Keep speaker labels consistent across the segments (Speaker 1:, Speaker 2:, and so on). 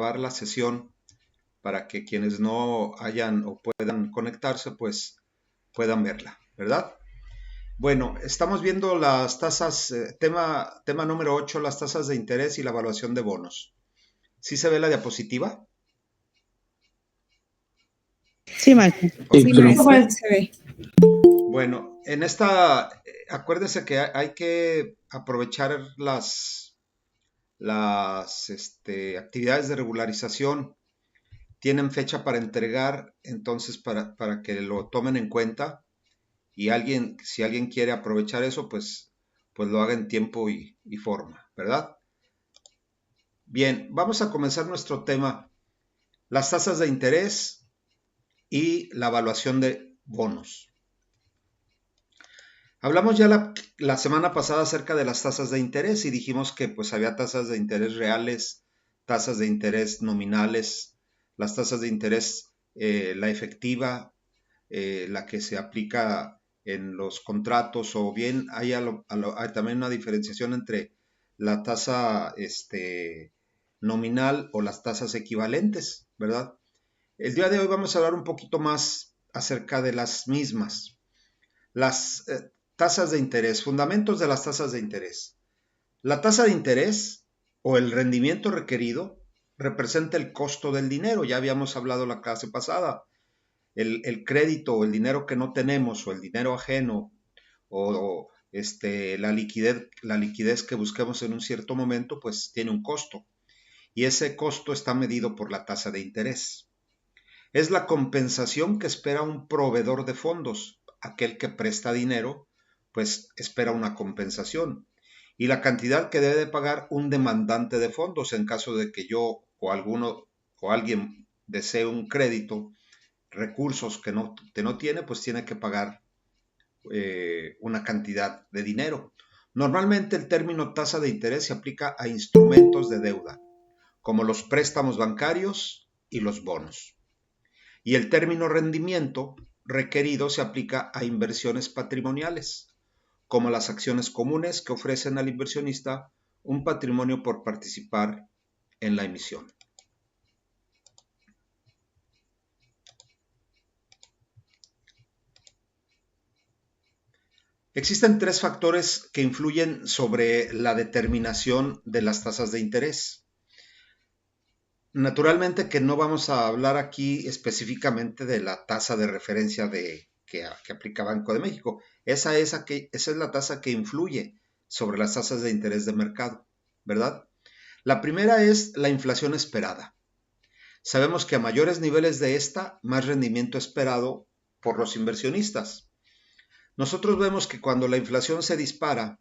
Speaker 1: grabar la sesión para que quienes no hayan o puedan conectarse, pues puedan verla, ¿verdad? Bueno, estamos viendo las tasas, tema número 8, las tasas de interés y la evaluación de bonos. ¿Sí se ve la diapositiva?
Speaker 2: Sí, maestro.
Speaker 1: Ok.
Speaker 2: Sí, maestro, se ve.
Speaker 1: Bueno, acuérdense que hay que aprovechar las actividades de regularización. Tienen fecha para entregar, entonces para que lo tomen en cuenta y si alguien quiere aprovechar eso, pues lo haga en tiempo y forma, ¿verdad? Bien, vamos a comenzar nuestro tema, las tasas de interés y la evaluación de bonos. Hablamos ya la semana pasada acerca de las tasas de interés y dijimos que pues había tasas de interés reales, tasas de interés nominales, las tasas de interés, la efectiva, la que se aplica en los contratos, o bien hay también una diferenciación entre la tasa nominal o las tasas equivalentes, ¿verdad? El día de hoy vamos a hablar un poquito más acerca de las mismas. Las tasas de interés, fundamentos de las tasas de interés. La tasa de interés o el rendimiento requerido representa el costo del dinero. Ya habíamos hablado la clase pasada. El crédito o el dinero que no tenemos o el dinero ajeno o la liquidez que busquemos en un cierto momento, pues tiene un costo. Y ese costo está medido por la tasa de interés. Es la compensación que espera un proveedor de fondos. Aquel que presta dinero, pues espera una compensación. Y la cantidad que debe de pagar un demandante de fondos en caso de que yo o alguien desee un crédito, recursos que no tiene, pues tiene que pagar una cantidad de dinero. Normalmente el término tasa de interés se aplica a instrumentos de deuda, como los préstamos bancarios y los bonos. Y el término rendimiento requerido se aplica a inversiones patrimoniales, como las acciones comunes que ofrecen al inversionista un patrimonio por participar en la emisión. Existen tres factores que influyen sobre la determinación de las tasas de interés. Naturalmente que no vamos a hablar aquí específicamente de la tasa de referencia que aplica Banco de México. Esa es la tasa que influye sobre las tasas de interés de mercado, ¿verdad? La primera es la inflación esperada. Sabemos que a mayores niveles de esta, más rendimiento esperado por los inversionistas. Nosotros vemos que cuando la inflación se dispara,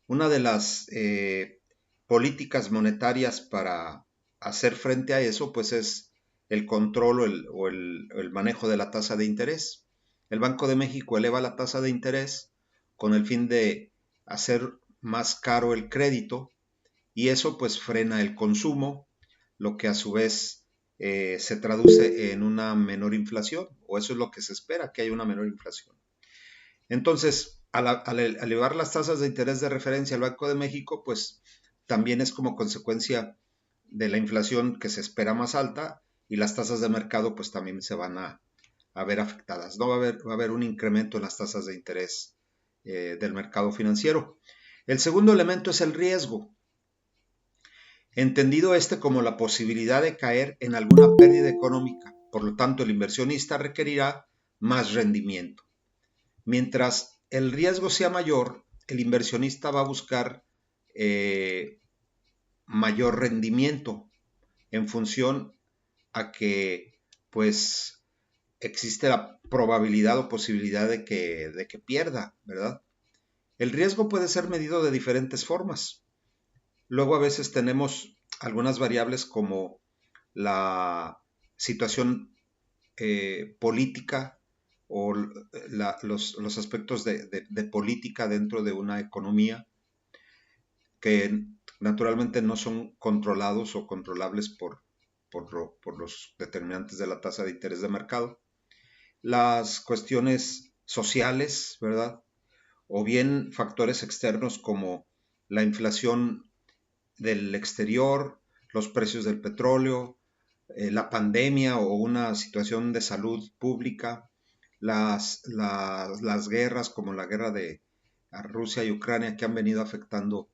Speaker 1: una de las políticas monetarias para hacer frente a eso, pues es el control o el manejo de la tasa de interés. El Banco de México eleva la tasa de interés con el fin de hacer más caro el crédito y eso pues frena el consumo, lo que a su vez se traduce en una menor inflación, o eso es lo que se espera, que haya una menor inflación. Entonces, al elevar las tasas de interés de referencia al Banco de México, pues también es como consecuencia de la inflación que se espera más alta y las tasas de mercado pues también se van a ver afectadas. No va a haber un incremento en las tasas de interés del mercado financiero. El segundo elemento es el riesgo. Entendido como la posibilidad de caer en alguna pérdida económica. Por lo tanto, el inversionista requerirá más rendimiento. Mientras el riesgo sea mayor, el inversionista va a buscar mayor rendimiento en función a que pues existe la probabilidad o posibilidad de que pierda, ¿verdad? El riesgo puede ser medido de diferentes formas. Luego a veces tenemos algunas variables como la situación política o los aspectos de política dentro de una economía que naturalmente no son controlados o controlables por los determinantes de la tasa de interés de mercado. Las cuestiones sociales, ¿verdad? O bien factores externos como la inflación del exterior, los precios del petróleo, la pandemia o una situación de salud pública, las guerras como la guerra de Rusia y Ucrania que han venido afectando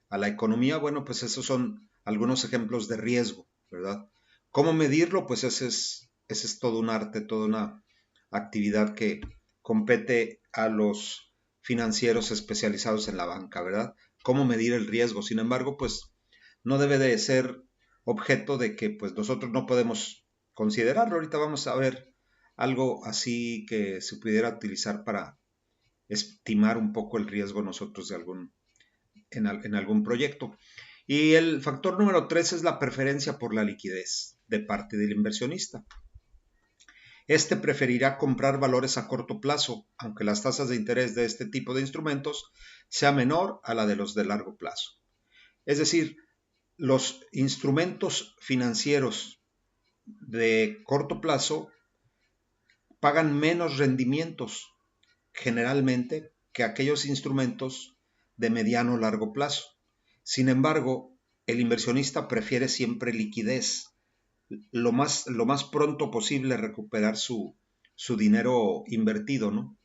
Speaker 1: a la economía. Bueno, pues esos son algunos ejemplos de riesgo, ¿verdad? ¿Cómo medirlo? Pues ese es todo un arte, toda una actividad que compete a los financieros especializados en la banca, ¿verdad? ¿Cómo medir el riesgo? Sin embargo, pues no debe de ser objeto de que pues nosotros no podemos considerarlo. Ahorita vamos a ver algo así que se pudiera utilizar para estimar un poco el riesgo nosotros de en algún proyecto. Y el factor número 3 es la preferencia por la liquidez de parte del inversionista. Este preferirá comprar valores a corto plazo, aunque las tasas de interés de este tipo de instrumentos sea menor a la de los de largo plazo. Es decir, los instrumentos financieros de corto plazo pagan menos rendimientos generalmente que aquellos instrumentos de mediano o largo plazo. Sin embargo, el inversionista prefiere siempre liquidez, lo más pronto posible recuperar su dinero invertido, ¿no?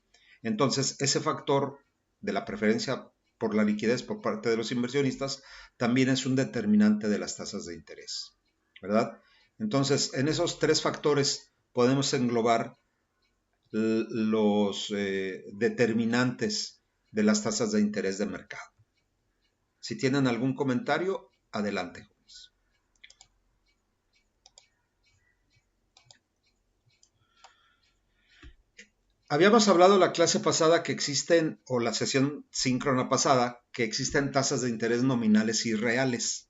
Speaker 1: Entonces, ese factor de la preferencia por la liquidez por parte de los inversionistas también es un determinante de las tasas de interés, ¿verdad? Entonces, en esos tres factores podemos englobar los determinantes de las tasas de interés de mercado. Si tienen algún comentario, adelante. Habíamos hablado la clase pasada que existen, o la sesión síncrona pasada, que existen tasas de interés nominales y reales.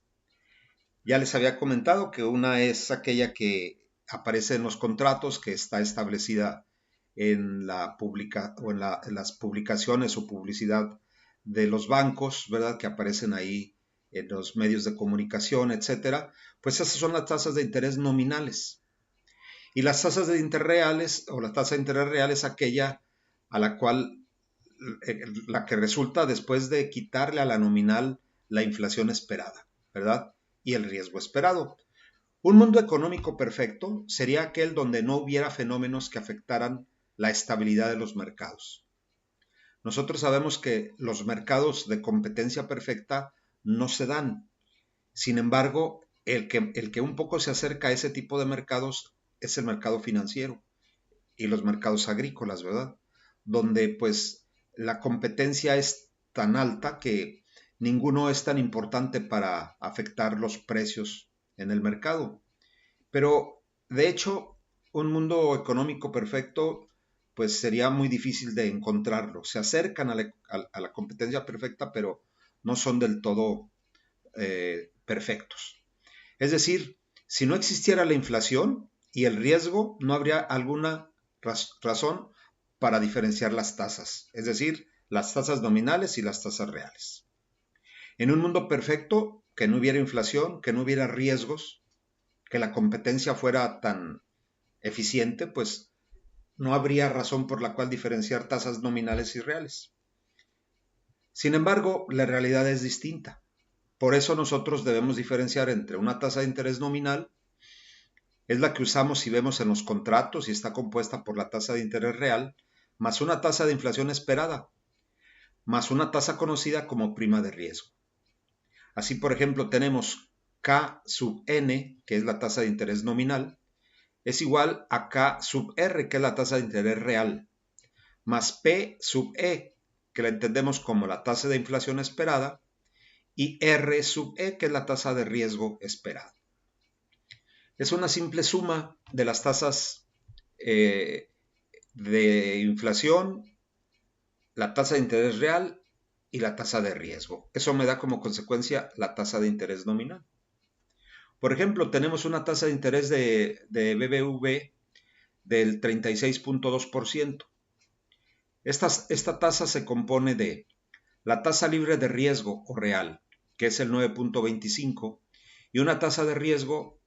Speaker 1: Ya les había comentado que una es aquella que aparece en los contratos, que está establecida en en las publicaciones o publicidad de los bancos, ¿verdad? Que aparecen ahí en los medios de comunicación, etcétera. Pues esas son las tasas de interés nominales. Y las tasas de interés reales, o la tasa de interés real, es aquella a la cual la que resulta después de quitarle a la nominal la inflación esperada, ¿verdad? Y el riesgo esperado. Un mundo económico perfecto sería aquel donde no hubiera fenómenos que afectaran la estabilidad de los mercados. Nosotros sabemos que los mercados de competencia perfecta no se dan. Sin embargo, el que un poco se acerca a ese tipo de mercados es el mercado financiero y los mercados agrícolas, ¿verdad? Donde pues la competencia es tan alta que ninguno es tan importante para afectar los precios en el mercado. Pero de hecho, un mundo económico perfecto pues sería muy difícil de encontrarlo. Se acercan a la competencia perfecta, pero no son del todo perfectos. Es decir, si no existiera la inflación y el riesgo, no habría alguna razón para diferenciar las tasas, es decir, las tasas nominales y las tasas reales. En un mundo perfecto, que no hubiera inflación, que no hubiera riesgos, que la competencia fuera tan eficiente, pues no habría razón por la cual diferenciar tasas nominales y reales. Sin embargo, la realidad es distinta. Por eso nosotros debemos diferenciar entre una tasa de interés nominal, es la que usamos y vemos en los contratos y está compuesta por la tasa de interés real, más una tasa de inflación esperada, más una tasa conocida como prima de riesgo. Así, por ejemplo, tenemos K sub n, que es la tasa de interés nominal, es igual a K sub r, que es la tasa de interés real, más P sub e, que la entendemos como la tasa de inflación esperada, y R sub e, que es la tasa de riesgo esperada. Es una simple suma de las tasas de inflación, la tasa de interés real y la tasa de riesgo. Eso me da como consecuencia la tasa de interés nominal. Por ejemplo, tenemos una tasa de interés de BBV del 36.2%. Esta tasa se compone de la tasa libre de riesgo o real, que es el 9.25, y una tasa de riesgo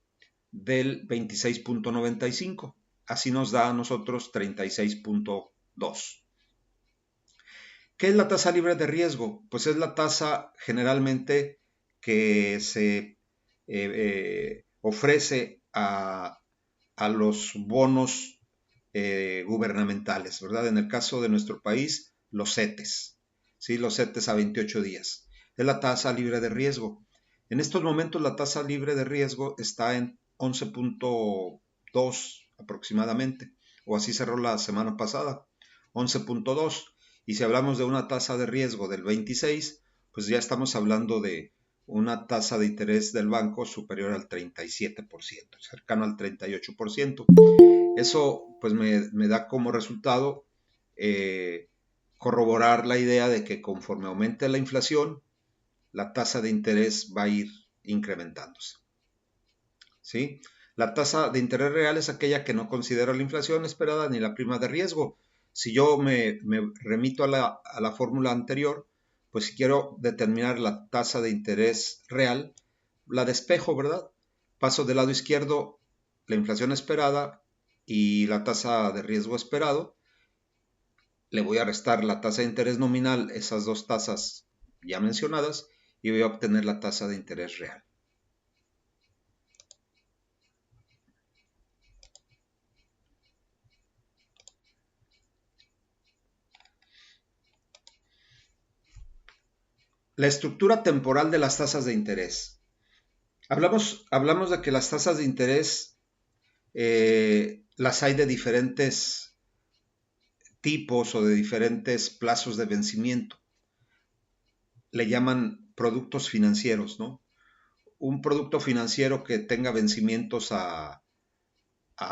Speaker 1: del 26.95. Así nos da a nosotros 36.2. ¿Qué es la tasa libre de riesgo? Pues es la tasa generalmente que se ofrece a los bonos gubernamentales, ¿verdad? En el caso de nuestro país, los CETES, ¿sí? Los CETES a 28 días. Es la tasa libre de riesgo. En estos momentos la tasa libre de riesgo está en 11.2 aproximadamente, o así cerró la semana pasada, 11.2. Y si hablamos de una tasa de riesgo del 26, pues ya estamos hablando de una tasa de interés del banco superior al 37%, cercano al 38%. Eso pues me da como resultado corroborar la idea de que conforme aumente la inflación, la tasa de interés va a ir incrementándose. ¿Sí? La tasa de interés real es aquella que no considera la inflación esperada ni la prima de riesgo. Si yo me remito a la fórmula anterior, pues si quiero determinar la tasa de interés real, la despejo, ¿verdad? Paso del lado izquierdo la inflación esperada y la tasa de riesgo esperado. Le voy a restar la tasa de interés nominal, esas dos tasas ya mencionadas, y voy a obtener la tasa de interés real. La estructura temporal de las tasas de interés. Hablamos de que las tasas de interés las hay de diferentes tipos o de diferentes plazos de vencimiento. Le llaman productos financieros, ¿no? Un producto financiero que tenga vencimientos a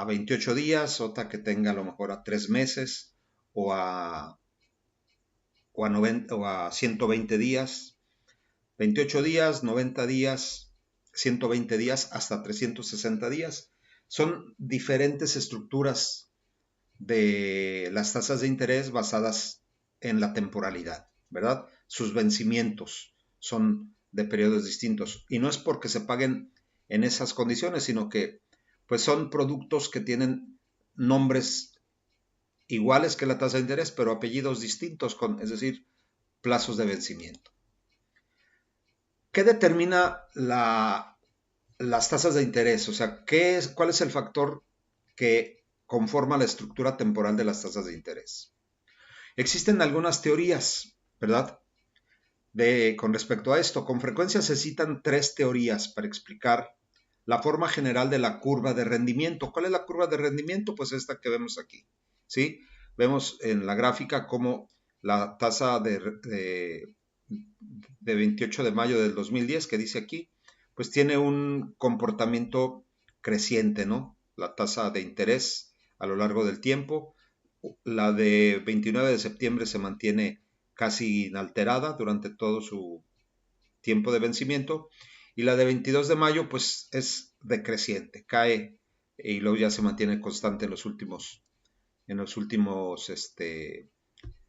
Speaker 1: 28 días, otra que tenga a lo mejor a 3 meses o a 120 días, 28 días, 90 días, 120 días, hasta 360 días. Son diferentes estructuras de las tasas de interés basadas en la temporalidad, ¿verdad? Sus vencimientos son de periodos distintos y no es porque se paguen en esas condiciones, sino que pues son productos que tienen nombres iguales que la tasa de interés, pero apellidos distintos, es decir, plazos de vencimiento. ¿Qué determina las tasas de interés? O sea, ¿cuál es el factor que conforma la estructura temporal de las tasas de interés? Existen algunas teorías, ¿verdad? Con respecto a esto, con frecuencia se citan 3 teorías para explicar la forma general de la curva de rendimiento. ¿Cuál es la curva de rendimiento? Pues esta que vemos aquí, ¿sí? Vemos en la gráfica cómo la tasa de 28 de mayo del 2010, que dice aquí, pues tiene un comportamiento creciente, ¿no? La tasa de interés a lo largo del tiempo. La de 29 de septiembre se mantiene casi inalterada durante todo su tiempo de vencimiento, y la de 22 de mayo pues es decreciente, cae y luego ya se mantiene constante en los últimos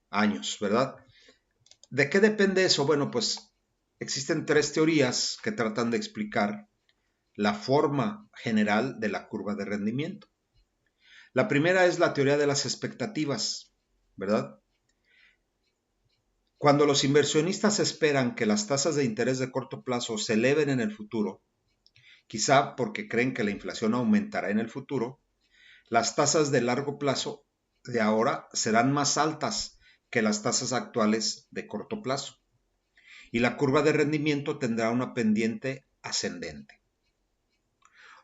Speaker 1: años, ¿verdad? ¿De qué depende eso? Bueno, pues existen 3 teorías que tratan de explicar la forma general de la curva de rendimiento. La primera es la teoría de las expectativas, ¿verdad? Cuando los inversionistas esperan que las tasas de interés de corto plazo se eleven en el futuro, quizá porque creen que la inflación aumentará en el futuro, las tasas de largo plazo de ahora serán más altas que las tasas actuales de corto plazo, y la curva de rendimiento tendrá una pendiente ascendente.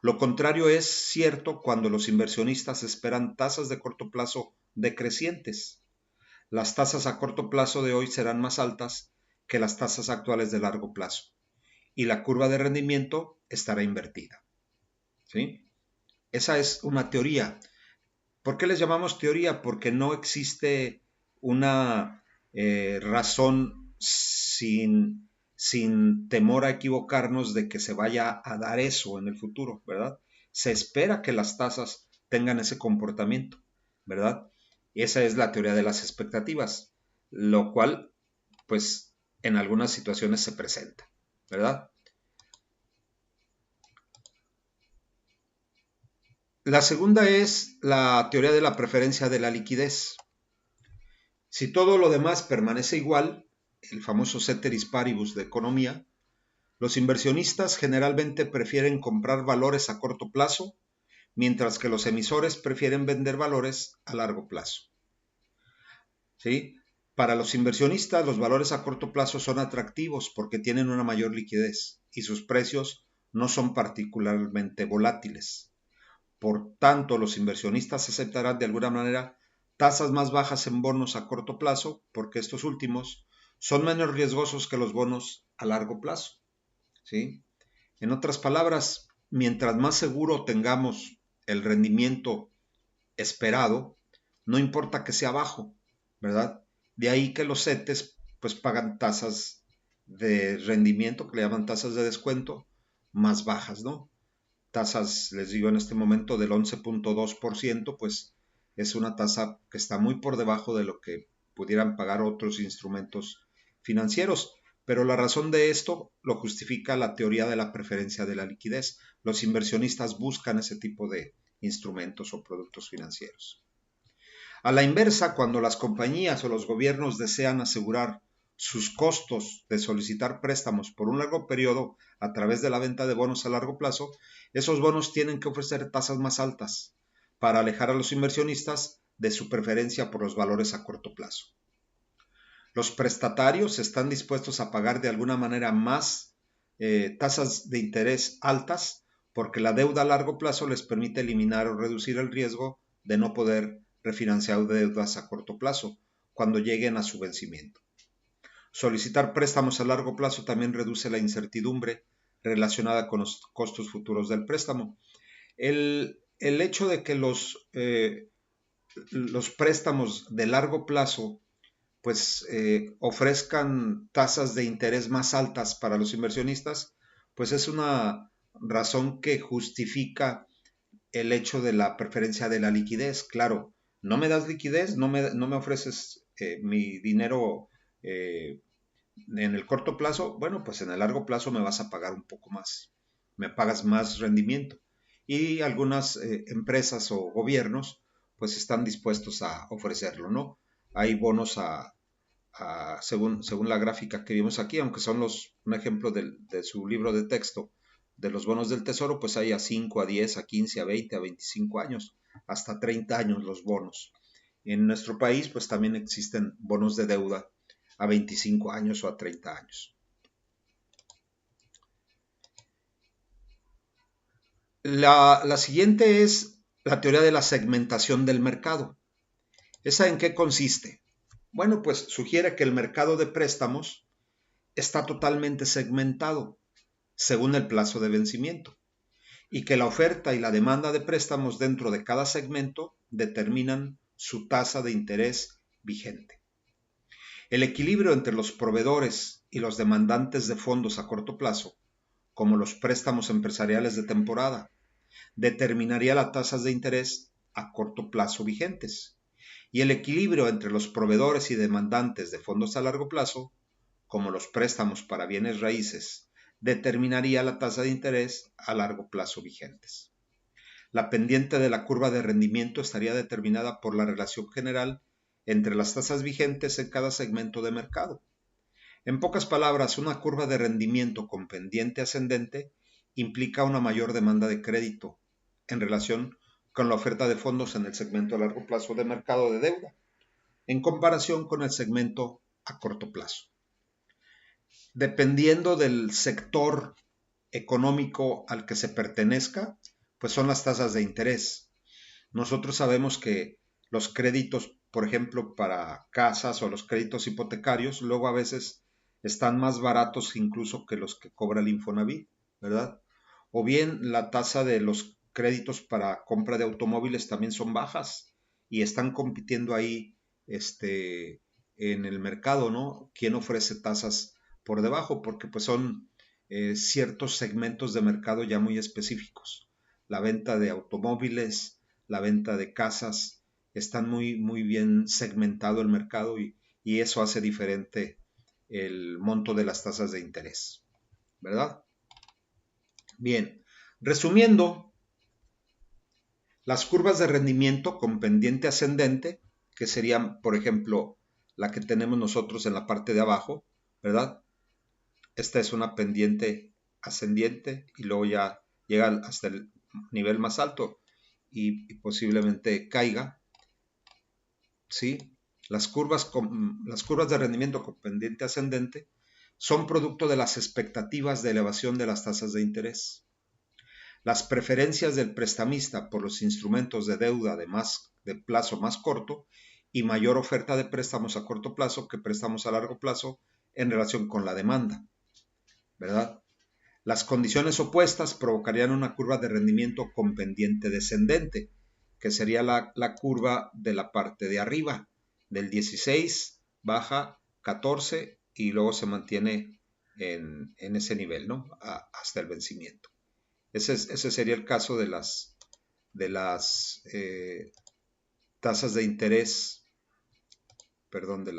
Speaker 1: Lo contrario es cierto cuando los inversionistas esperan tasas de corto plazo decrecientes. Las tasas a corto plazo de hoy serán más altas que las tasas actuales de largo plazo, y la curva de rendimiento estará invertida. ¿Sí? Esa es una teoría. ¿Por qué les llamamos teoría? Porque no existe una razón sin temor a equivocarnos de que se vaya a dar eso en el futuro, ¿verdad? Se espera que las tasas tengan ese comportamiento, ¿verdad? Y esa es la teoría de las expectativas, lo cual, pues, en algunas situaciones se presenta, ¿verdad? La segunda es la teoría de la preferencia de la liquidez. Si todo lo demás permanece igual, el famoso ceteris paribus de economía, Los inversionistas generalmente prefieren comprar valores a corto plazo, mientras que los emisores prefieren vender valores a largo plazo. ¿Sí? Para los inversionistas, los valores a corto plazo son atractivos porque tienen una mayor liquidez y sus precios no son particularmente volátiles. Por tanto, los inversionistas aceptarán de alguna manera tasas más bajas en bonos a corto plazo porque estos últimos son menos riesgosos que los bonos a largo plazo. ¿Sí? En otras palabras, mientras más seguro tengamos el rendimiento esperado, no importa que sea bajo, ¿verdad? De ahí que los CETES pues pagan tasas de rendimiento, que le llaman tasas de descuento, más bajas, ¿no? Tasas, les digo en este momento, del 11.2%, pues es una tasa que está muy por debajo de lo que pudieran pagar otros instrumentos financieros. Pero la razón de esto lo justifica la teoría de la preferencia de la liquidez. Los inversionistas buscan ese tipo de instrumentos o productos financieros. A la inversa, cuando las compañías o los gobiernos desean asegurar sus costos de solicitar préstamos por un largo periodo a través de la venta de bonos a largo plazo, esos bonos tienen que ofrecer tasas más altas para alejar a los inversionistas de su preferencia por los valores a corto plazo. Los prestatarios están dispuestos a pagar de alguna manera más tasas de interés altas porque la deuda a largo plazo les permite eliminar o reducir el riesgo de no poder refinanciar deudas a corto plazo cuando lleguen a su vencimiento. Solicitar préstamos a largo plazo también reduce la incertidumbre relacionada con los costos futuros del préstamo. El hecho de que los préstamos de largo plazo pues ofrezcan tasas de interés más altas para los inversionistas, pues es una razón que justifica el hecho de la preferencia de la liquidez. Claro, no me das liquidez, no me ofreces mi dinero en el corto plazo, bueno, pues en el largo plazo me vas a pagar un poco más, me pagas más rendimiento. Y algunas empresas o gobiernos pues están dispuestos a ofrecerlo, ¿no? Hay bonos según la gráfica que vimos aquí, aunque son un ejemplo de su libro de texto, de los bonos del tesoro, pues hay a 5, a 10, a 15, a 20, a 25 años, hasta 30 años los bonos. En nuestro país, pues también existen bonos de deuda a 25 años o a 30 años. La siguiente es la teoría de la segmentación del mercado. ¿Esa en qué consiste? Bueno, pues sugiere que el mercado de préstamos está totalmente segmentado según el plazo de vencimiento y que la oferta y la demanda de préstamos dentro de cada segmento determinan su tasa de interés vigente. El equilibrio entre los proveedores y los demandantes de fondos a corto plazo, como los préstamos empresariales de temporada, determinaría las tasas de interés a corto plazo vigentes. Y el equilibrio entre los proveedores y demandantes de fondos a largo plazo, como los préstamos para bienes raíces, determinaría la tasa de interés a largo plazo vigentes. La pendiente de la curva de rendimiento estaría determinada por la relación general entre las tasas vigentes en cada segmento de mercado. En pocas palabras, una curva de rendimiento con pendiente ascendente implica una mayor demanda de crédito en relación con la oferta de fondos en el segmento a largo plazo de mercado de deuda, en comparación con el segmento a corto plazo. Dependiendo del sector económico al que se pertenezca, pues son las tasas de interés. Nosotros sabemos que los créditos, por ejemplo, para casas o los créditos hipotecarios, luego a veces están más baratos incluso que los que cobra el Infonavit, ¿verdad? O bien la tasa de los créditos para compra de automóviles también son bajas y están compitiendo ahí en el mercado, ¿no? ¿Quién ofrece tasas por debajo? Porque pues son ciertos segmentos de mercado ya muy específicos. La venta de automóviles, la venta de casas, están muy bien segmentado el mercado y eso hace diferente el monto de las tasas de interés, ¿verdad? Bien, resumiendo, las curvas de rendimiento con pendiente ascendente, que serían, por ejemplo, la que tenemos nosotros en la parte de abajo, ¿verdad? esta es una pendiente ascendiente y luego ya llega hasta el nivel más alto y posiblemente caiga, ¿sí? Las curvas de rendimiento con pendiente ascendente son producto de las expectativas de elevación de las tasas de interés. Las preferencias del prestamista por los instrumentos de deuda de plazo más corto y mayor oferta de préstamos a corto plazo que préstamos a largo plazo en relación con la demanda, ¿verdad? Las condiciones opuestas provocarían una curva de rendimiento con pendiente descendente, que sería la curva de la parte de arriba, del 16 baja 14 y luego se mantiene en ese nivel, ¿no? Hasta el vencimiento. Ese sería el caso de las tasas de interés, perdón, de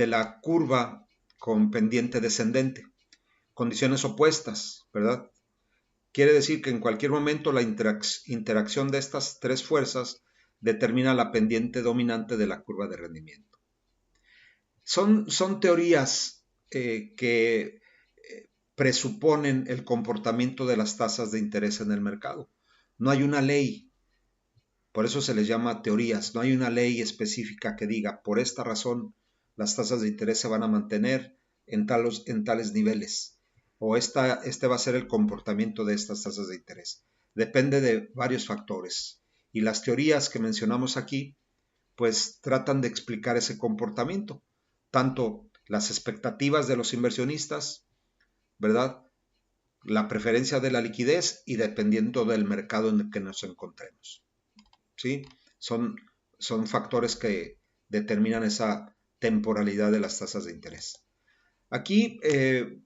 Speaker 1: la curva con pendiente descendente. Condiciones opuestas, ¿verdad? Quiere decir que en cualquier momento la interacción de estas tres fuerzas determina la pendiente dominante de la curva de rendimiento. Son teorías que presuponen el comportamiento de las tasas de interés en el mercado. No hay una ley, por eso se les llama teorías, no hay una ley específica que diga, por esta razón las tasas de interés se van a mantener en tales niveles, o este va a ser el comportamiento de estas tasas de interés. Depende de varios factores, y las teorías que mencionamos aquí, pues tratan de explicar ese comportamiento, tanto las expectativas de los inversionistas, ¿verdad? La preferencia de la liquidez y dependiendo del mercado en el que nos encontremos. ¿Sí? Son factores que determinan esa temporalidad de las tasas de interés. Aquí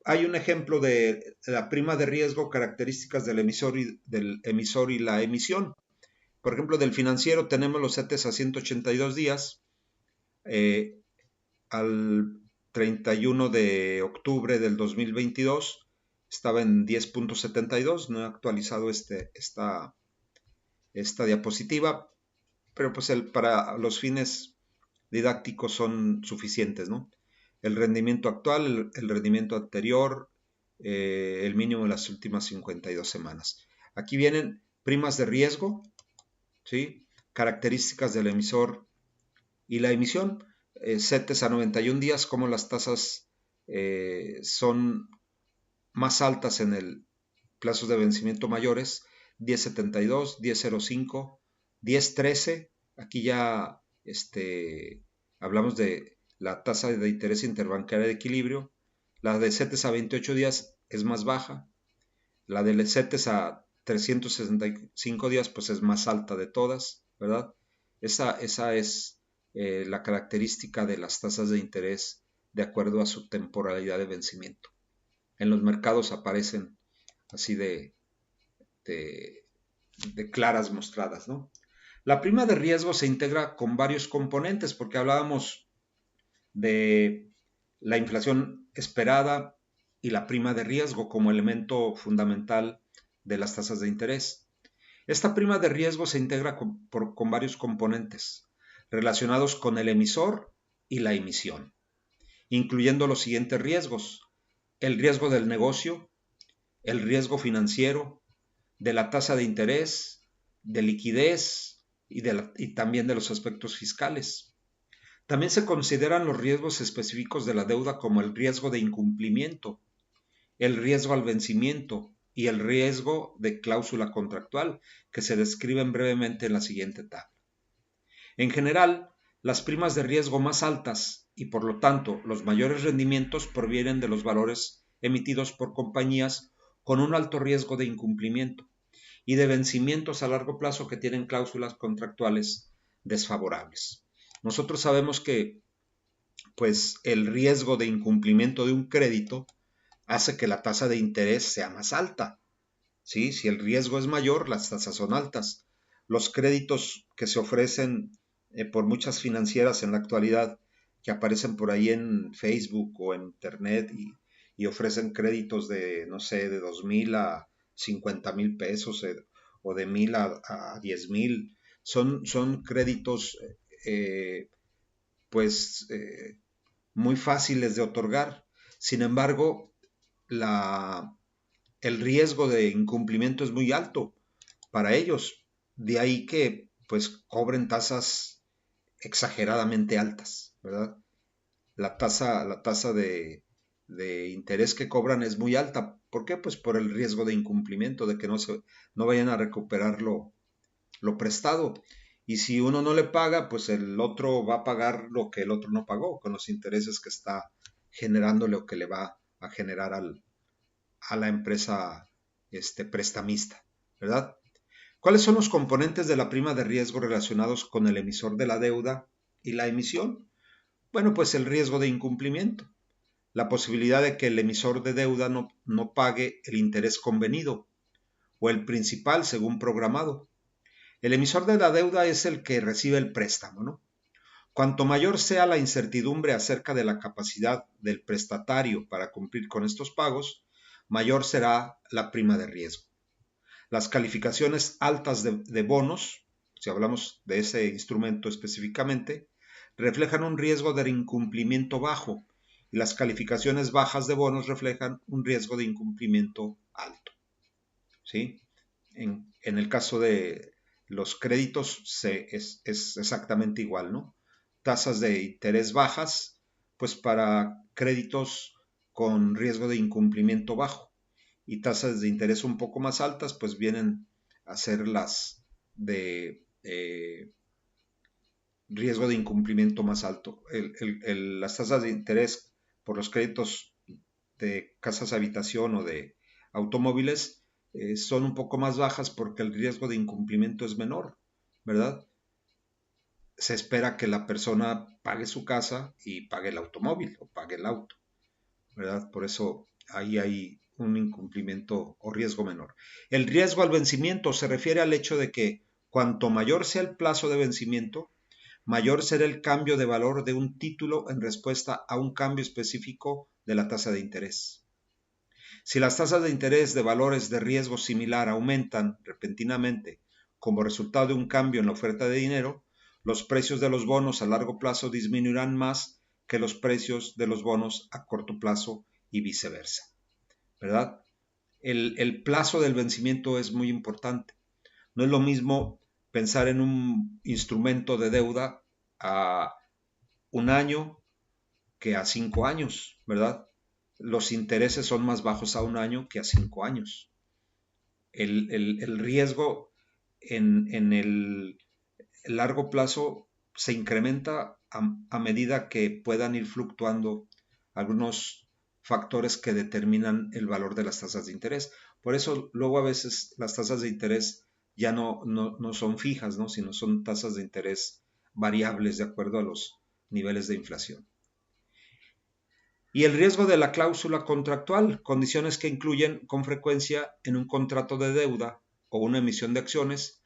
Speaker 1: hay un ejemplo de la prima de riesgo, características del emisor y la emisión. Por ejemplo, del financiero tenemos los CETES a 182 días. Al 31 de octubre del 2022 estaba en 10.72, no he actualizado esta diapositiva, pero pues para los fines didácticos son suficientes, ¿no? El rendimiento actual, el rendimiento anterior, el mínimo de las últimas 52 semanas. Aquí vienen primas de riesgo, ¿sí? Características del emisor y la emisión, CETES a 91 días, como las tasas son más altas en el plazos de vencimiento mayores, 10.72, 10.05, 10.13, aquí ya hablamos de la tasa de interés interbancaria de equilibrio, la de CETES a 28 días es más baja, la de CETES a 365 días pues es más alta de todas, ¿verdad? Esa es la característica de las tasas de interés de acuerdo a su temporalidad de vencimiento. En los mercados aparecen así de claras mostradas, ¿no? La prima de riesgo se integra con varios componentes porque hablábamos de la inflación esperada y la prima de riesgo como elemento fundamental de las tasas de interés. Esta prima de riesgo se integra con varios componentes relacionados con el emisor y la emisión, incluyendo los siguientes riesgos: el riesgo del negocio, el riesgo financiero, de la tasa de interés, de liquidez y también de los aspectos fiscales. También se consideran los riesgos específicos de la deuda como el riesgo de incumplimiento, el riesgo al vencimiento y el riesgo de cláusula contractual, que se describen brevemente en la siguiente tabla. En general, las primas de riesgo más altas y por lo tanto los mayores rendimientos provienen de los valores emitidos por compañías con un alto riesgo de incumplimiento y de vencimientos a largo plazo que tienen cláusulas contractuales desfavorables. Nosotros sabemos que pues el riesgo de incumplimiento de un crédito hace que la tasa de interés sea más alta, ¿sí? Si el riesgo es mayor, las tasas son altas. Los créditos que se ofrecen por muchas financieras en la actualidad, que aparecen por ahí en Facebook o en Internet y ofrecen créditos de, no sé, de 2,000 a 50,000 pesos o de 1,000 a 10,000, son créditos pues muy fáciles de otorgar. Sin embargo, el riesgo de incumplimiento es muy alto para ellos. De ahí que pues cobren tasas exageradamente altas, ¿verdad? La tasa de interés que cobran es muy alta. ¿Por qué? Pues por el riesgo de incumplimiento, de que no vayan a recuperar lo prestado. Y si uno no le paga, pues el otro va a pagar lo que el otro no pagó, con los intereses que está generándole o que le va a generar a la empresa prestamista, ¿verdad? ¿Cuáles son los componentes de la prima de riesgo relacionados con el emisor de la deuda y la emisión? Bueno, pues el riesgo de incumplimiento, la posibilidad de que el emisor de deuda no pague el interés convenido o el principal según programado. El emisor de la deuda es el que recibe el préstamo, ¿no? Cuanto mayor sea la incertidumbre acerca de la capacidad del prestatario para cumplir con estos pagos, mayor será la prima de riesgo. Las calificaciones altas de bonos, si hablamos de ese instrumento específicamente, reflejan un riesgo de incumplimiento bajo y las calificaciones bajas de bonos reflejan un riesgo de incumplimiento alto. ¿Sí? En el caso de los créditos es exactamente igual, ¿no? Tasas de interés bajas, pues para créditos con riesgo de incumplimiento bajo, y tasas de interés un poco más altas, pues vienen a ser las de riesgo de incumplimiento más alto. Las tasas de interés por los créditos de casas de habitación o de automóviles son un poco más bajas porque el riesgo de incumplimiento es menor, ¿verdad? Se espera que la persona pague su casa y pague el automóvil o pague el auto, ¿verdad? Por eso ahí hay un incumplimiento o riesgo menor. El riesgo al vencimiento se refiere al hecho de que cuanto mayor sea el plazo de vencimiento, mayor será el cambio de valor de un título en respuesta a un cambio específico de la tasa de interés. Si las tasas de interés de valores de riesgo similar aumentan repentinamente como resultado de un cambio en la oferta de dinero, los precios de los bonos a largo plazo disminuirán más que los precios de los bonos a corto plazo y viceversa, ¿verdad? El plazo del vencimiento es muy importante. No es lo mismo pensar en un instrumento de deuda a un año que a 5 años, ¿verdad? Los intereses son más bajos a un año que a 5 años. El riesgo en el largo plazo se incrementa a medida que puedan ir fluctuando algunos factores que determinan el valor de las tasas de interés. Por eso luego a veces las tasas de interés ya no son fijas, ¿no? Sino son tasas de interés variables de acuerdo a los niveles de inflación. Y el riesgo de la cláusula contractual, condiciones que incluyen con frecuencia en un contrato de deuda o una emisión de acciones.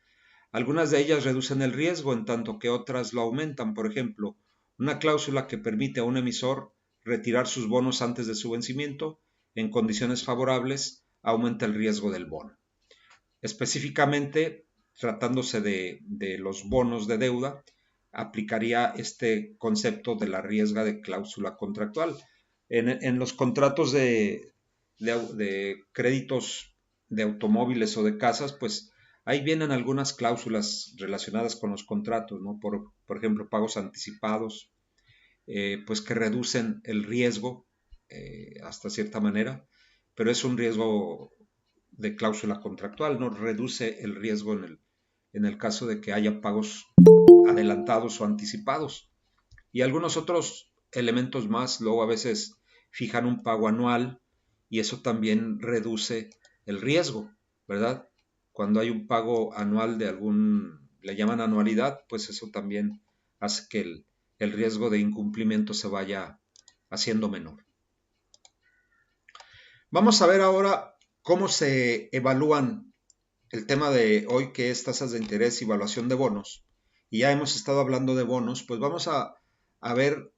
Speaker 1: Algunas de ellas reducen el riesgo en tanto que otras lo aumentan. Por ejemplo, una cláusula que permite a un emisor retirar sus bonos antes de su vencimiento en condiciones favorables aumenta el riesgo del bono. Específicamente, tratándose de los bonos de deuda, aplicaría este concepto de la riesga de cláusula contractual. En los contratos de créditos de automóviles o de casas, pues ahí vienen algunas cláusulas relacionadas con los contratos, ¿no? Por ejemplo, pagos anticipados, pues que reducen el riesgo hasta cierta manera, pero es un riesgo de cláusula contractual, no reduce el riesgo en el caso de que haya pagos adelantados o anticipados. Y algunos otros elementos más, luego a veces fijan un pago anual y eso también reduce el riesgo, ¿verdad? Cuando hay un pago anual de le llaman anualidad, pues eso también hace que el riesgo de incumplimiento se vaya haciendo menor. Vamos a ver ahora cómo se evalúan el tema de hoy, que es tasas de interés y evaluación de bonos. Y ya hemos estado hablando de bonos, pues vamos a ver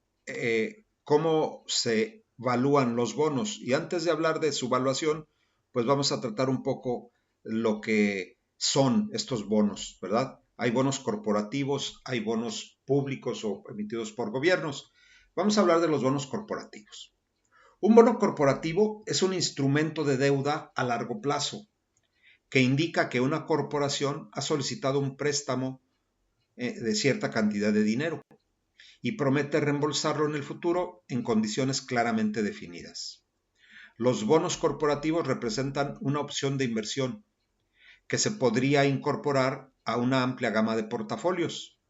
Speaker 1: cómo se evalúan los bonos. Y antes de hablar de su evaluación, pues vamos a tratar un poco lo que son estos bonos, ¿verdad? Hay bonos corporativos, hay bonos públicos o emitidos por gobiernos. Vamos a hablar de los bonos corporativos. Un bono corporativo es un instrumento de deuda a largo plazo que indica que una corporación ha solicitado un préstamo de cierta cantidad de dinero y promete reembolsarlo en el futuro en condiciones claramente definidas. Los bonos corporativos representan una opción de inversión que se podría incorporar a una amplia gama de portafolios,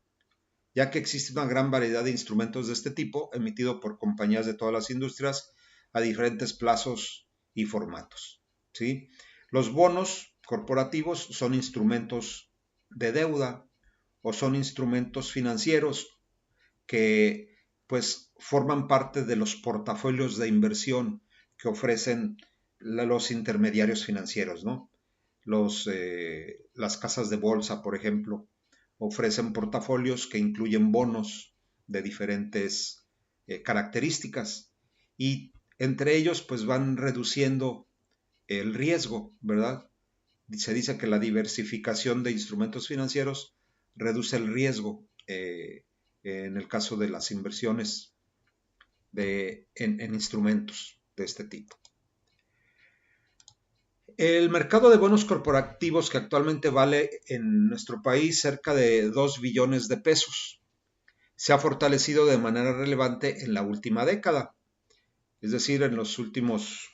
Speaker 1: ya que existe una gran variedad de instrumentos de este tipo emitidos por compañías de todas las industrias a diferentes plazos y formatos, ¿sí? Los bonos corporativos son instrumentos de deuda o son instrumentos financieros que pues forman parte de los portafolios de inversión que ofrecen los intermediarios financieros, ¿no? Las casas de bolsa, por ejemplo, ofrecen portafolios que incluyen bonos de diferentes características y entre ellos pues van reduciendo el riesgo, ¿verdad? Se dice que la diversificación de instrumentos financieros reduce el riesgo en el caso de las inversiones en instrumentos de este tipo. El mercado de bonos corporativos, que actualmente vale en nuestro país cerca de 2 billones de pesos, se ha fortalecido de manera relevante en la última década, es decir, en los últimos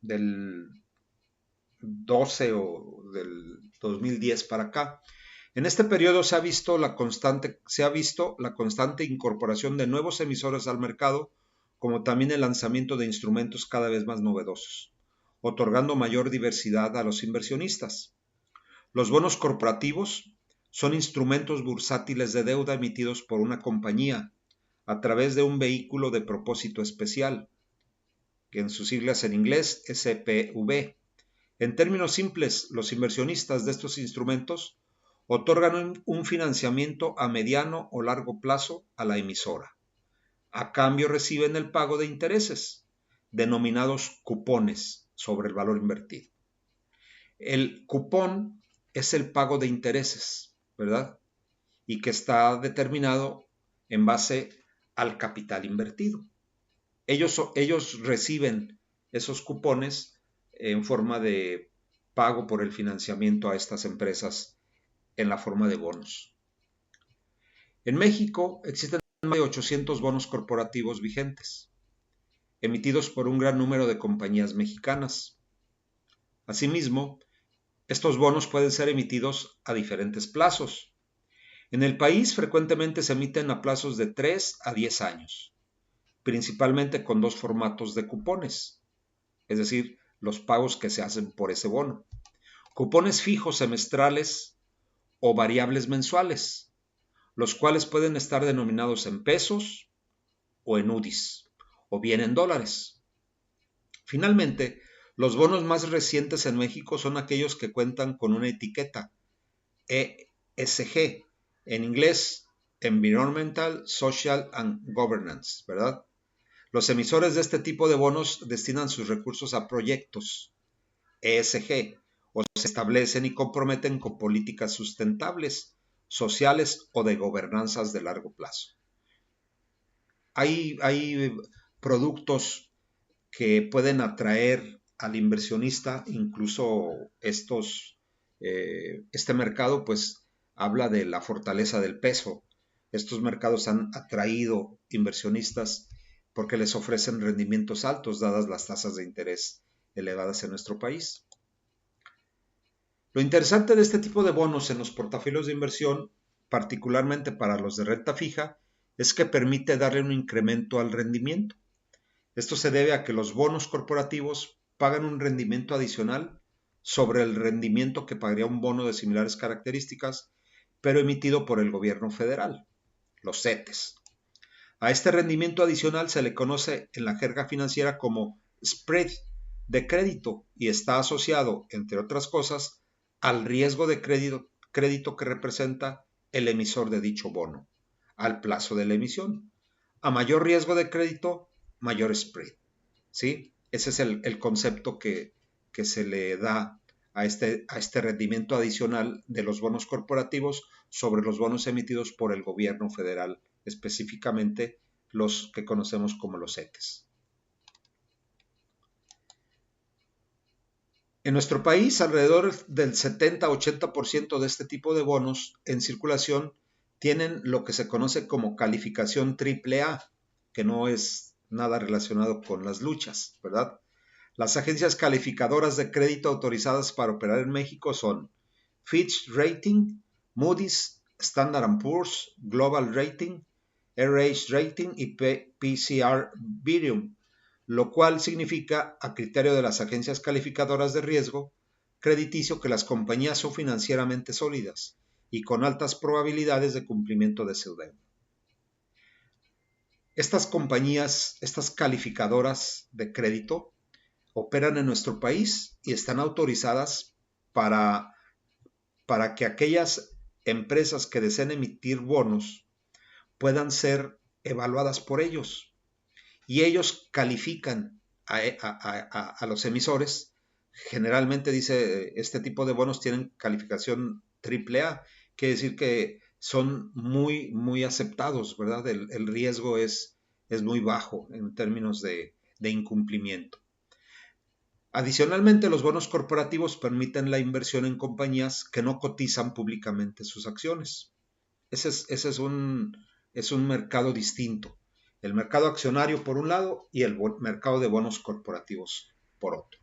Speaker 1: del 12 o del 2010 para acá. En este periodo se ha visto la constante incorporación de nuevos emisores al mercado, como también el lanzamiento de instrumentos cada vez más novedosos, otorgando mayor diversidad a los inversionistas. Los bonos corporativos son instrumentos bursátiles de deuda emitidos por una compañía a través de un vehículo de propósito especial, que en sus siglas en inglés SPV. En términos simples, los inversionistas de estos instrumentos otorgan un financiamiento a mediano o largo plazo a la emisora. A cambio reciben el pago de intereses, denominados cupones sobre el valor invertido. El cupón es el pago de intereses, ¿verdad? Y que está determinado en base al capital invertido. Ellos reciben esos cupones en forma de pago por el financiamiento a estas empresas en la forma de bonos. En México existen más de 800 bonos corporativos vigentes, emitidos por un gran número de compañías mexicanas. Asimismo, estos bonos pueden ser emitidos a diferentes plazos. En el país frecuentemente se emiten a plazos de 3 a 10 años, principalmente con dos formatos de cupones, es decir, los pagos que se hacen por ese bono. Cupones fijos semestrales o variables mensuales, los cuales pueden estar denominados en pesos o en UDIs, o bien en dólares. Finalmente, los bonos más recientes en México son aquellos que cuentan con una etiqueta ESG, en inglés Environmental, Social and Governance, ¿verdad? Los emisores de este tipo de bonos destinan sus recursos a proyectos ESG o se establecen y comprometen con políticas sustentables, sociales o de gobernanzas de largo plazo. Hay productos que pueden atraer al inversionista, incluso este mercado pues habla de la fortaleza del peso. Estos mercados han atraído inversionistas porque les ofrecen rendimientos altos dadas las tasas de interés elevadas en nuestro país. Lo interesante de este tipo de bonos en los portafolios de inversión, particularmente para los de renta fija, es que permite darle un incremento al rendimiento. Esto se debe a que los bonos corporativos pagan un rendimiento adicional sobre el rendimiento que pagaría un bono de similares características, pero emitido por el gobierno federal, los CETES. A este rendimiento adicional se le conoce en la jerga financiera como spread de crédito y está asociado, entre otras cosas, al riesgo de crédito que representa el emisor de dicho bono, al plazo de la emisión. A mayor riesgo de crédito, mayor spread, ¿sí? Ese es el concepto que se le da a este rendimiento adicional de los bonos corporativos sobre los bonos emitidos por el gobierno federal, específicamente los que conocemos como los CETES. En nuestro país, alrededor del 70-80% de este tipo de bonos en circulación tienen lo que se conoce como calificación AAA, que no es nada relacionado con las luchas, ¿verdad? Las agencias calificadoras de crédito autorizadas para operar en México son Fitch Rating, Moody's, Standard & Poor's, Global Rating, RH Rating y PCR Birium, lo cual significa, a criterio de las agencias calificadoras de riesgo crediticio, que las compañías son financieramente sólidas y con altas probabilidades de cumplimiento de su deuda. Estas compañías, estas calificadoras de crédito, operan en nuestro país y están autorizadas para que aquellas empresas que deseen emitir bonos puedan ser evaluadas por ellos. Y ellos califican a los emisores. Generalmente dice, este tipo de bonos tienen calificación AAA, quiere decir que son muy, muy aceptados, ¿verdad? El riesgo es muy bajo en términos de incumplimiento. Adicionalmente, los bonos corporativos permiten la inversión en compañías que no cotizan públicamente sus acciones. Ese es un mercado distinto. El mercado accionario por un lado y el mercado de bonos corporativos por otro.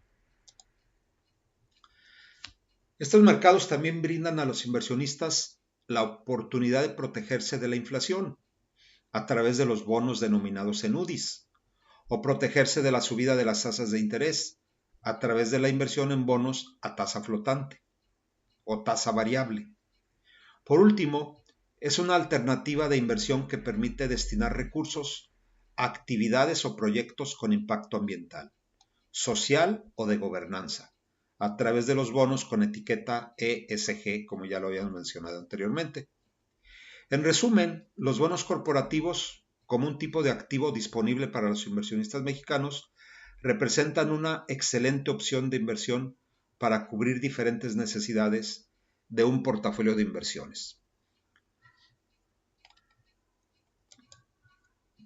Speaker 1: Estos mercados también brindan a los inversionistas la oportunidad de protegerse de la inflación a través de los bonos denominados en UDIs, o protegerse de la subida de las tasas de interés a través de la inversión en bonos a tasa flotante o tasa variable. Por último, es una alternativa de inversión que permite destinar recursos a actividades o proyectos con impacto ambiental, social o de gobernanza, a través de los bonos con etiqueta ESG, como ya lo habíamos mencionado anteriormente. En resumen, los bonos corporativos, como un tipo de activo disponible para los inversionistas mexicanos, representan una excelente opción de inversión para cubrir diferentes necesidades de un portafolio de inversiones.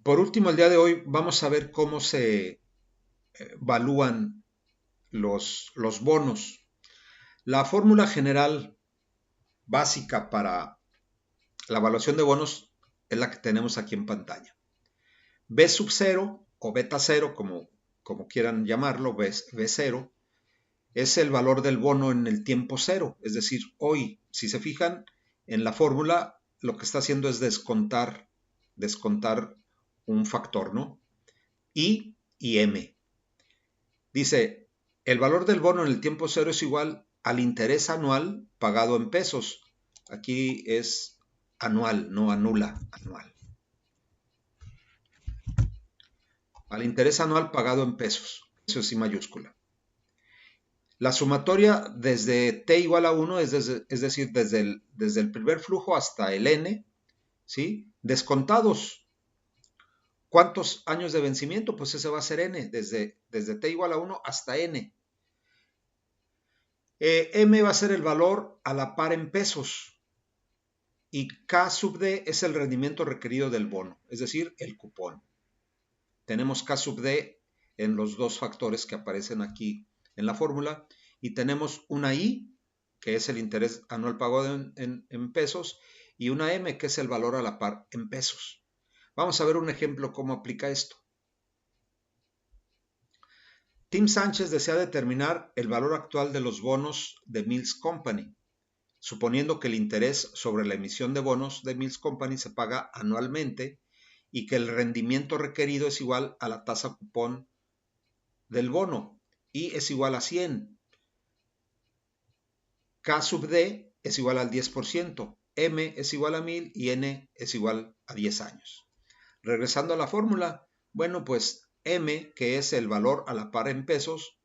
Speaker 1: Por último, el día de hoy vamos a ver cómo se evalúan los bonos. La fórmula general básica para la evaluación de bonos es la que tenemos aquí en pantalla. B sub 0 o beta 0, como quieran llamarlo, B0, es el valor del bono en el tiempo cero. Es decir, hoy, si se fijan en la fórmula, lo que está haciendo es descontar un factor, ¿no? I y M. Dice, el valor del bono en el tiempo cero es igual al interés anual pagado en pesos. Aquí es anual, no anula, anual. Al interés anual pagado en pesos. Eso es I mayúscula. La sumatoria desde t igual a 1, es decir, desde el primer flujo hasta el n, ¿sí? Descontados. ¿Cuántos años de vencimiento? Pues ese va a ser n, desde t igual a 1 hasta n. M va a ser el valor a la par en pesos. Y K sub D es el rendimiento requerido del bono, es decir, el cupón. Tenemos K sub D en los dos factores que aparecen aquí en la fórmula. Y tenemos una I, que es el interés anual pagado en pesos, y una M, que es el valor a la par en pesos. Vamos a ver un ejemplo cómo aplica esto. Tim Sánchez desea determinar el valor actual de los bonos de Mills Company, suponiendo que el interés sobre la emisión de bonos de Mills Company se paga anualmente y que el rendimiento requerido es igual a la tasa cupón del bono, I es igual a 100. K sub D es igual al 10%, M es igual a 1000 y N es igual a 10 años. Regresando a la fórmula, bueno, pues M, que es el valor a la par en pesos,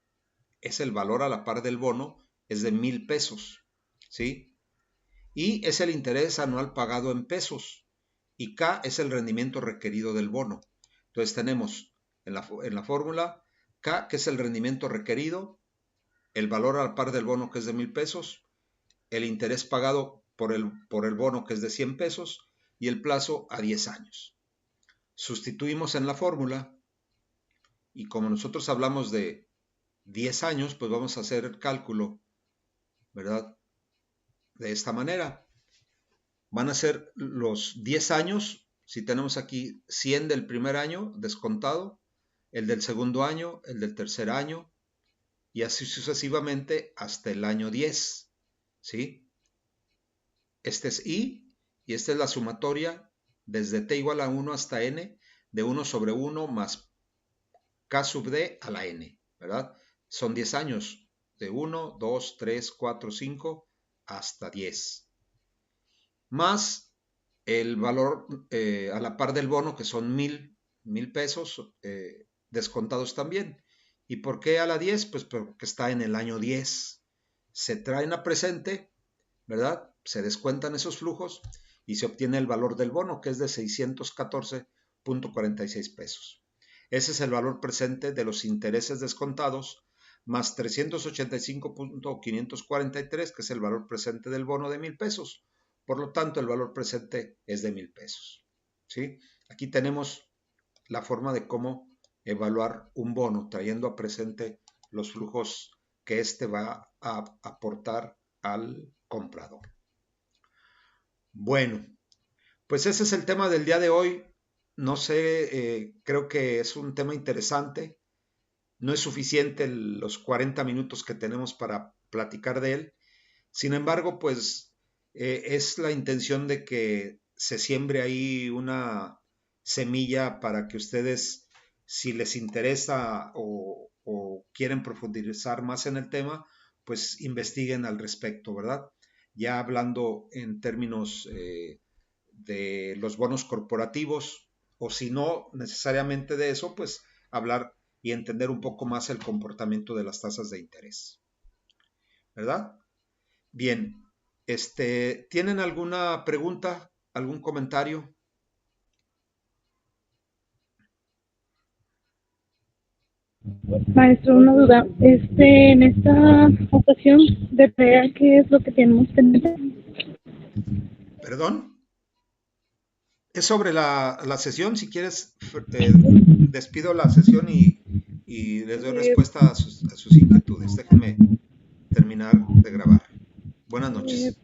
Speaker 1: es el valor a la par del bono, es de 1000 pesos, ¿sí? Y es el interés anual pagado en pesos, y K es el rendimiento requerido del bono. Entonces tenemos en la fórmula K, que es el rendimiento requerido, el valor a la par del bono, que es de 1000 pesos, el interés pagado por el bono, que es de 100 pesos, y el plazo a 10 años. sustituimos en la fórmula y como nosotros hablamos de 10 años, pues vamos a hacer el cálculo, ¿verdad? De esta manera. Van a ser los 10 años, si tenemos aquí 100 del primer año descontado, el del segundo año, el del tercer año, y así sucesivamente hasta el año 10, ¿sí? Este es I, y esta es la sumatoria desde t igual a 1 hasta n, de 1 sobre 1 más k sub d a la n, ¿verdad? Son 10 años, de 1, 2, 3, 4, 5 hasta 10. Más el valor a la par del bono, que son 1000 pesos descontados también. ¿Y por qué a la 10? Pues porque está en el año 10. Se traen a presente, ¿verdad? Se descuentan esos flujos y se obtiene el valor del bono, que es de 614.46 pesos. Ese es el valor presente de los intereses descontados, más 385.543, que es el valor presente del bono de 1000 pesos. Por lo tanto, el valor presente es de 1000 pesos. ¿Sí? Aquí tenemos la forma de cómo evaluar un bono, trayendo a presente los flujos que éste va a aportar al comprador. Bueno, pues ese es el tema del día de hoy. No sé, creo que es un tema interesante. No es suficiente los 40 minutos que tenemos para platicar de él. Sin embargo, pues es la intención de que se siembre ahí una semilla para que ustedes, si les interesa o quieren profundizar más en el tema, pues investiguen al respecto, ¿verdad? Ya hablando en términos de los bonos corporativos, o si no necesariamente de eso, pues hablar y entender un poco más el comportamiento de las tasas de interés, ¿verdad? Bien, ¿tienen alguna pregunta, algún comentario?
Speaker 2: Maestro, una duda. En esta ocasión, de PEA, ¿qué es lo que tenemos pendiente?
Speaker 1: ¿Perdón? Es sobre la sesión. Si quieres, despido la sesión y les doy respuesta a sus inquietudes. Déjenme terminar de grabar. Buenas noches.